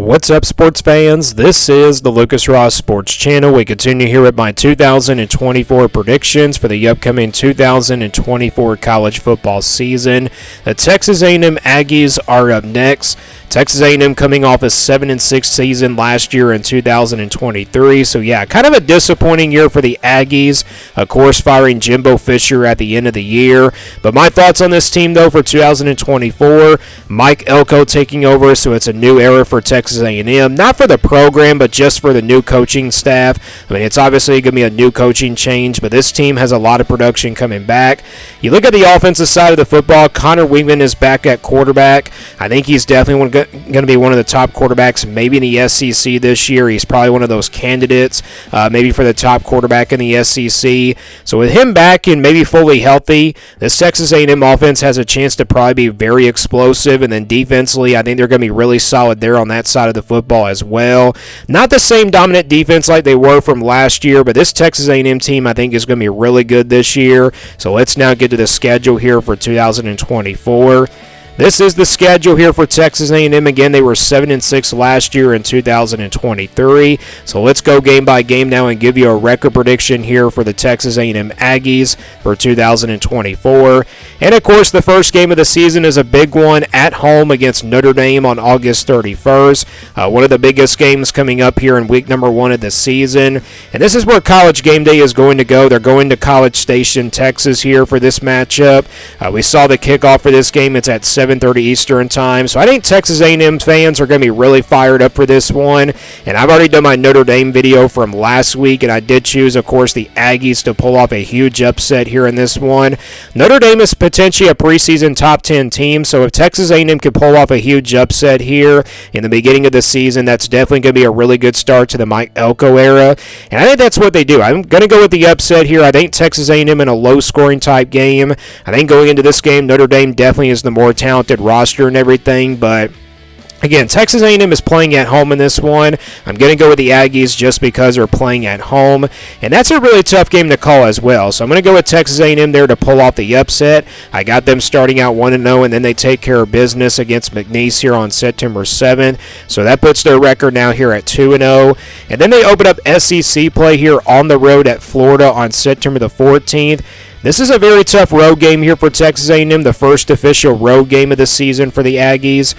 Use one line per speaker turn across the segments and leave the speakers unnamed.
What's up, sports fans? This is the Lucas Ross Sports Channel. We continue here with my 2024 predictions for the upcoming 2024 college football season. The Texas A&M Aggies are up next. Texas A&M coming off a 7-6 season last year in 2023. So, yeah, kind of a disappointing year for the Aggies. Of course, firing Jimbo Fisher at the end of the year. But my thoughts on this team, though, for 2024, Mike Elko taking over, so it's a new era for Texas A&M. Not for the program, but just for the new coaching staff. I mean, it's obviously going to be a new coaching change, but this team has a lot of production coming back. You look at the offensive side of the football, Connor Wingman is back at quarterback. I think he's definitely going to be one of the top quarterbacks maybe in the SEC this year. He's probably one of those candidates maybe for the top quarterback in the SEC. So with him back and maybe fully healthy, this Texas A&M offense has a chance to probably be very explosive, and then defensively, I think they're going to be really solid there on that side of the football as well. Not the same dominant defense like they were from last year, but this Texas A&M team I think is going to be really good this year. So let's now get to the schedule here for 2024. This is the schedule here for Texas A&M. Again, they were 7-6 last year in 2023. So let's go game by game now and give you a record prediction here for the Texas A&M Aggies for 2024. And, of course, the first game of the season is a big one at home against Notre Dame on August 31st. One of the biggest games coming up here in week number 1 of the season. And this is where College Game Day is going to go. They're going to College Station, Texas here for this matchup. We saw the kickoff for this game. It's at 7:30 Eastern time. So I think Texas A&M fans are going to be really fired up for this one. And I've already done my Notre Dame video from last week, and I did choose, of course, the Aggies to pull off a huge upset here in this one. Notre Dame is potentially a preseason top 10 team, so if Texas A&M can pull off a huge upset here in the beginning of the season, that's definitely going to be a really good start to the Mike Elko era. And I think that's what they do. I'm going to go with the upset here. I think Texas A&M in a low-scoring type game. I think going into this game, Notre Dame definitely is the more talented roster and everything, but again, Texas A&M is playing at home in this one. I'm going to go with the Aggies just because they're playing at home, and that's a really tough game to call as well. So I'm going to go with Texas A&M there to pull off the upset. I got them starting out 1-0, and then they take care of business against McNeese here on September 7th. So that puts their record now here at 2-0. And then they open up SEC play here on the road at Florida on September the 14th. This is a very tough road game here for Texas A&M, the first official road game of the season for the Aggies.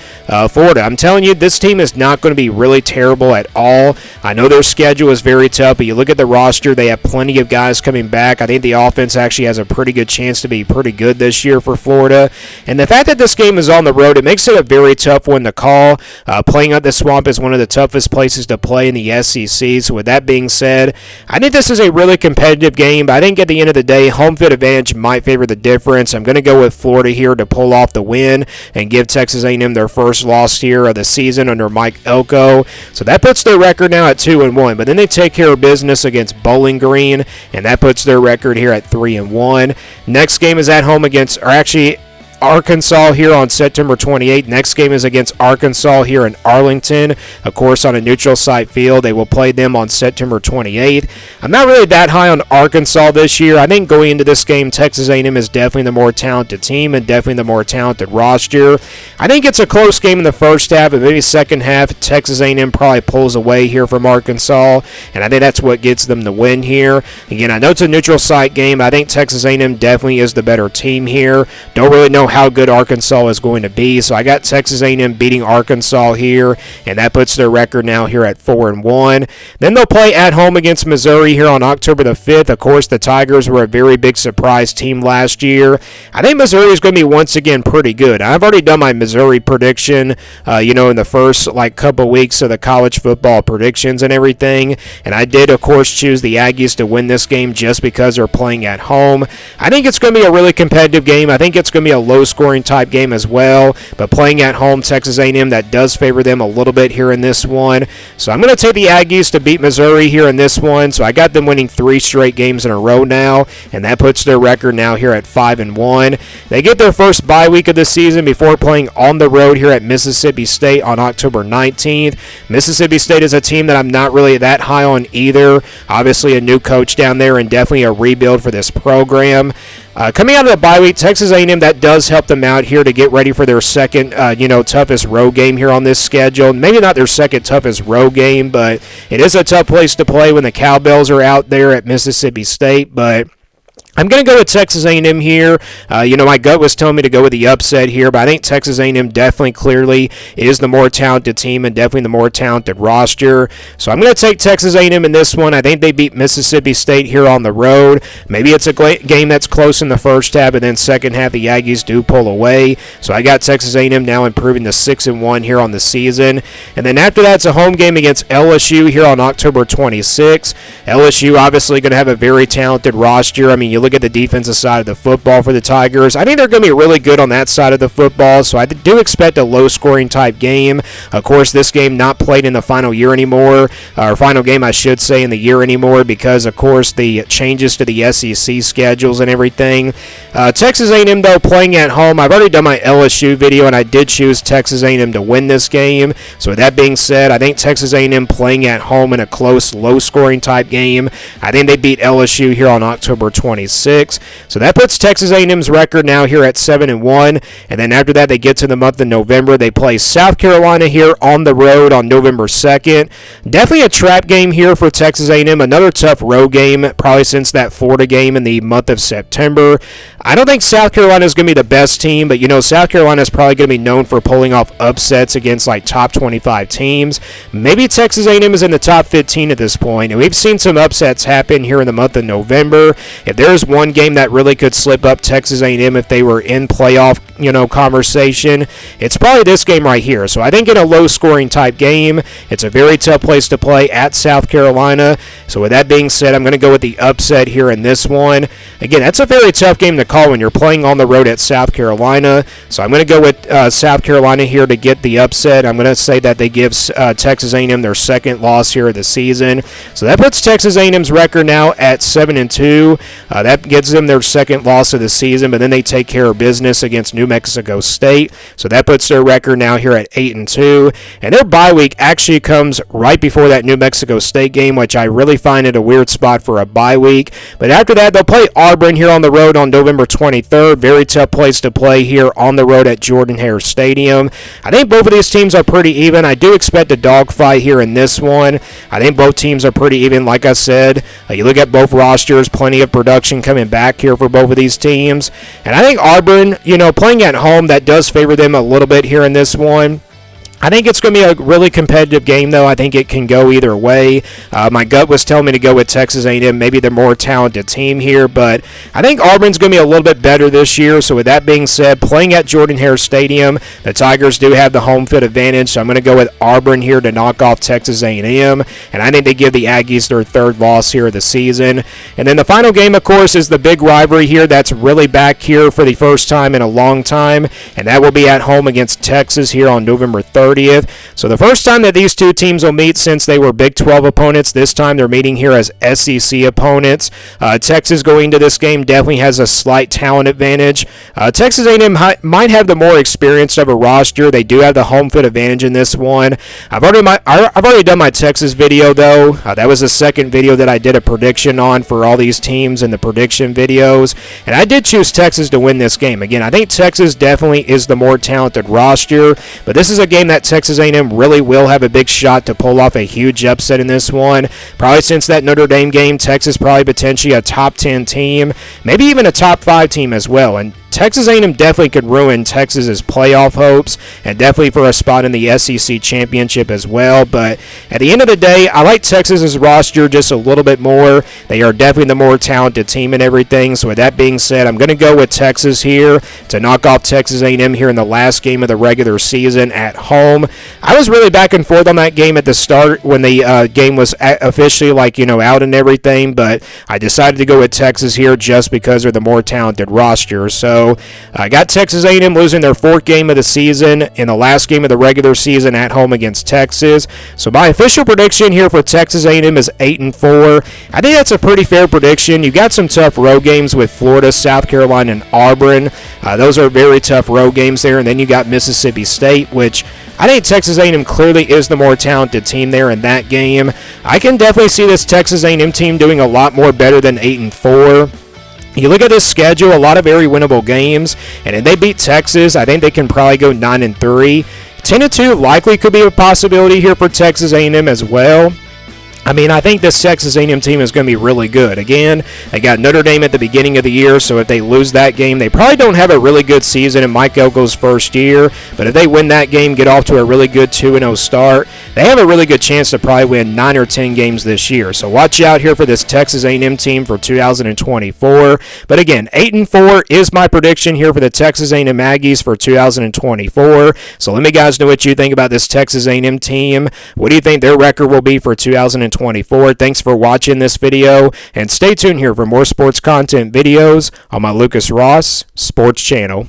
Florida, I'm telling you, this team is not going to be really terrible at all. I know their schedule is very tough, but you look at the roster, they have plenty of guys coming back. I think the offense actually has a pretty good chance to be pretty good this year for Florida. And the fact that this game is on the road, it makes it a very tough one to call. Playing at the Swamp is one of the toughest places to play in the SEC. So with that being said, I think this is a really competitive game, but I think at the end of the day, home field advantage might favor the difference. I'm going to go with Florida here to pull off the win and give Texas A&M their first loss here of the season under Mike Elko. So that puts their record now at 2-1. But then they take care of business against Bowling Green, and that puts their record here at 3-1. Next game is at home against, or actually, Arkansas here on September 28th. Next game is against Arkansas here in Arlington, of course, on a neutral site field. They will play them on September 28th. I'm not really that high on Arkansas this year. I think going into this game, Texas A&M is definitely the more talented team and definitely the more talented roster. I think it's a close game in the first half, and maybe second half, Texas A&M probably pulls away here from Arkansas, and I think that's what gets them the win here. Again, I know it's a neutral site game. I think Texas A&M definitely is the better team here. Don't really know how good Arkansas is going to be. So I got Texas A&M beating Arkansas here, and that puts their record now here at 4-1. Then they'll play at home against Missouri here on October the 5th. Of course, the Tigers were a very big surprise team last year. I think Missouri is going to be once again pretty good. I've already done my Missouri prediction, in the first couple weeks of the college football predictions and everything, and I did, of course, choose the Aggies to win this game just because they're playing at home. I think it's going to be a really competitive game. I think it's going to be a low-scoring type game as well, but playing at home, Texas A&M, that does favor them a little bit here in this one. So I'm going to take the Aggies to beat Missouri here in this one. So I got them winning 3 straight games in a row now, and that puts their record now here at 5-1. They get their first bye week of the season before playing on the road here at Mississippi State on October 19th. Mississippi State is a team that I'm not really that high on either. Obviously a new coach down there and definitely a rebuild for this program. Coming out of the bye week, Texas A&M, that does help them out here to get ready for their second, toughest road game here on this schedule. Maybe not their second toughest road game, but it is a tough place to play when the Cowbells are out there at Mississippi State. But I'm going to go with Texas A&M here. My gut was telling me to go with the upset here, but I think Texas A&M definitely clearly is the more talented team and definitely the more talented roster. So I'm going to take Texas A&M in this one. I think they beat Mississippi State here on the road. Maybe it's a game that's close in the first half, and then second half the Aggies do pull away. So I got Texas A&M now improving to 6-1 here on the season. And then after that, it's a home game against LSU here on October 26th. LSU obviously going to have a very talented roster. I mean, you look at the defensive side of the football for the Tigers. I think they're going to be really good on that side of the football, so I do expect a low-scoring type game. Of course, this game not played in the final year anymore, or final game, I should say, in the year anymore because, of course, the changes to the SEC schedules and everything. Texas A&M, though, playing at home. I've already done my LSU video, and I did choose Texas A&M to win this game. So with that being said, I think Texas A&M playing at home in a close, low-scoring type game. I think they beat LSU here on October 26th. So that puts Texas A&M's record now here at 7-1, and then after that they get to the month of November. They play South Carolina here on the road on November 2nd. Definitely a trap game here for Texas A&M. Another tough road game, probably since that Florida game in the month of September. I don't think South Carolina is going to be the best team, but South Carolina is probably going to be known for pulling off upsets against like top 25 teams. Maybe Texas A&M is in the top 15 at this point, and we've seen some upsets happen here in the month of November. If there's one game that really could slip up Texas A&M if they were in playoff, conversation, it's probably this game right here. So I think in a low-scoring type game, it's a very tough place to play at South Carolina. So with that being said, I'm going to go with the upset here in this one. Again, that's a very tough game to call when you're playing on the road at South Carolina. So I'm going to go with South Carolina here to get the upset. I'm going to say that they give Texas A&M their second loss here of the season. So that puts Texas A&M's record now at 7-2. That gives them their second loss of the season, but then they take care of business against New Mexico State. So that puts their record now here at 8-2. And their bye week actually comes right before that New Mexico State game, which I really find it a weird spot for a bye week. But after that, they'll play Auburn here on the road on November 23rd. Very tough place to play here on the road at Jordan-Hare Stadium. I think both of these teams are pretty even. I do expect a dogfight here in this one. I think both teams are pretty even, like I said. You look at both rosters, plenty of production coming back here for both of these teams. And I think Auburn, playing at home, that does favor them a little bit here in this one. I think it's going to be a really competitive game, though. I think it can go either way. My gut was telling me to go with Texas A&M. Maybe they're more talented team here, but I think Auburn's going to be a little bit better this year. So with that being said, playing at Jordan-Hare Stadium, the Tigers do have the home field advantage. So I'm going to go with Auburn here to knock off Texas A&M, and I think they give the Aggies their third loss here of the season. And then the final game, of course, is the big rivalry here that's really back here for the first time in a long time, and that will be at home against Texas here on November 3rd. So the first time that these two teams will meet since they were Big 12 opponents, this time they're meeting here as SEC opponents. Texas going into this game definitely has a slight talent advantage. Texas A&M might have the more experienced of a roster. They do have the home field advantage in this one. I've already done my Texas video, though. That was the second video that I did a prediction on for all these teams in the prediction videos, and I did choose Texas to win this game. Again, I think Texas definitely is the more talented roster, but this is a game that Texas A&M really will have a big shot to pull off a huge upset in this one. Probably since that Notre Dame game, Texas probably potentially a top 10 team, maybe even a top 5 team as well. And Texas A&M definitely could ruin Texas's playoff hopes and definitely for a spot in the SEC championship as well. But at the end of the day, I like Texas's roster just a little bit more. They are definitely the more talented team and everything. So with that being said, I'm going to go with Texas here to knock off Texas A&M here in the last game of the regular season at home. I was really back and forth on that game at the start when the game was officially out and everything, but I decided to go with Texas here just because they're the more talented roster. So I got Texas A&M losing their fourth game of the season in the last game of the regular season at home against Texas. So my official prediction here for Texas A&M is 8-4. I think that's a pretty fair prediction. You got some tough road games with Florida, South Carolina, and Auburn. Those are very tough road games there. And then you got Mississippi State, which I think Texas A&M clearly is the more talented team there in that game. I can definitely see this Texas A&M team doing a lot more better than 8-4. You look at this schedule, a lot of very winnable games, and if they beat Texas, I think they can probably go 9-3. 10-2 likely could be a possibility here for Texas A&M as well. I mean, I think this Texas A&M team is going to be really good. Again, they got Notre Dame at the beginning of the year, so if they lose that game, they probably don't have a really good season in Mike Elko's first year. But if they win that game, get off to a really good 2-0 start, they have a really good chance to probably win 9 or 10 games this year. So watch out here for this Texas A&M team for 2024. But again, 8-4 is my prediction here for the Texas A&M Aggies for 2024. So let me guys know what you think about this Texas A&M team. What do you think their record will be for 2024? Thanks for watching this video, and stay tuned here for more sports content videos on my Lucas Ross Sports channel.